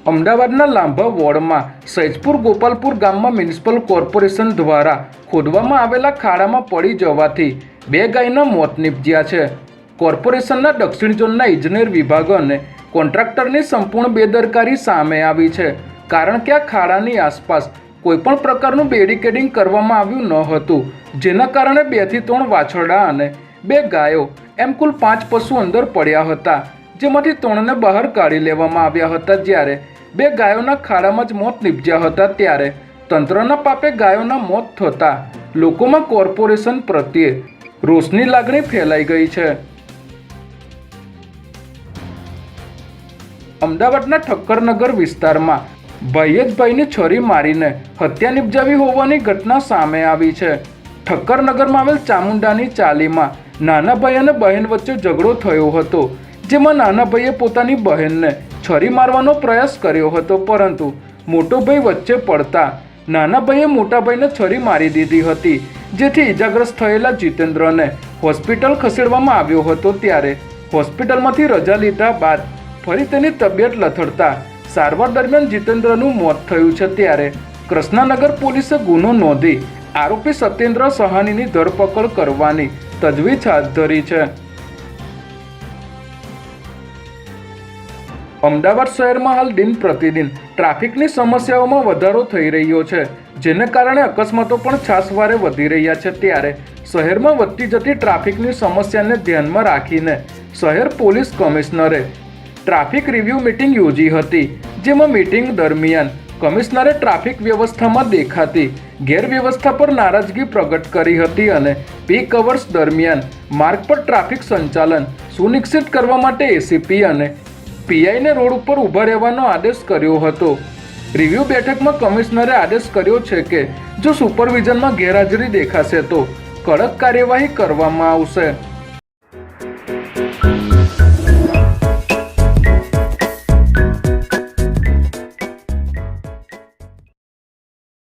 અમદાવાદના લાંભા વોર્ડમાં સૈજપુર ગોપાલપુર ગામમાં મ્યુનિસિપલ કોર્પોરેશન દ્વારા ખોદવામાં આવેલા ખાડામાં પડી જવાથી 2 ગાયના મોત નીપજ્યા છે। કોર્પોરેશનના દક્ષિણ ઝોનના ઇજનેર વિભાગ અને કોન્ટ્રાક્ટરની સંપૂર્ણ બેદરકારી સામે આવી છે, કારણ કે આ ખાડાની આસપાસ કોઈપણ પ્રકારનું બેરિકેડિંગ કરવામાં આવ્યું ન હતું, જેના કારણે 2 થી 3 વાછરડા અને 2 ગાયો એમ કુલ 5 પશુ અંદર પડ્યા હતા, જેમાંથી 3ને બહાર કાઢી લેવામાં આવ્યા હતા। જ્યારે 2 ગાયોના ખાડામાં જ મોત નીપજ્યા હતા, ત્યારે તંત્રના પાપે ગાયોના મોત થતાં લોકોમાં કોર્પોરેશન પ્રત્યે રોષની લાગણી ફેલાઈ ગઈ છે। અમદાવાદના ઠક્કરનગર વિસ્તારમાં ભાઈએ જ ભાઈની છરી મારીને હત્યા નિપજાવી હોવાની ઘટના સામે આવી છે। ઠક્કરનગરમાં આવેલ ચામુંડાની ચાલીમાં નાના ભાઈ અને બહેન વચ્ચે ઝઘડો થયો હતો, જેમાં નાના ભાઈએ પોતાની બહેનને છરી મારવાનો પ્રયાસ કર્યો હતો, પરંતુ મોટો ભાઈ વચ્ચે પડતા નાના ભાઈએ મોટા ભાઈને છરી મારી દીધી હતી, જેથી ઈજાગ્રસ્ત થયેલા જીતેન્દ્રને હોસ્પિટલ ખસેડવામાં આવ્યો હતો। ત્યારે હોસ્પિટલમાંથી રજા લીધા બાદ ફરી તેની તબિયત લથડતા સારવાર દરમિયાન જીતેન્દ્રનું મોત થયું છે। ત્યારે કૃષ્ણનગર પોલીસે ગુનો નોંધી આરોપી સત્યેન્દ્ર સહાનીની ધરપકડ કરવાની તજવીજ હાથ ધરી છે। અમદાવાદ શહેરમાં હાલ દિન પ્રતિદિન ટ્રાફિકની સમસ્યાઓમાં વધારો થઈ રહ્યો છે, જેને કારણે અકસ્માતો પણ છાસવારે વધી રહ્યા છે। ત્યારે શહેરમાં વધતી જતી ટ્રાફિકની સમસ્યાને ધ્યાનમાં રાખીને શહેર પોલીસ કમિશનરે ટ્રાફિક રિવ્યૂ મીટિંગ યોજી હતી, જેમાં મીટિંગ દરમિયાન કમિશનરે ટ્રાફિક વ્યવસ્થામાં દેખાતી ગેરવ્યવસ્થા પર નારાજગી પ્રગટ કરી હતી અને પીક અવર્સ દરમિયાન માર્ગ પર ટ્રાફિક સંચાલન સુનિશ્ચિત કરવા માટે એસીપી અને પીઆઈને રોડ ઉપર ઊભા રહેવાનો આદેશ કર્યો હતો। રિવ્યૂ બેઠકમાં કમિશનરે આદેશ કર્યો છે કે જો સુપરવિઝનમાં ગેરહાજરી દેખાશે તો કડક કાર્યવાહી કરવામાં આવશે।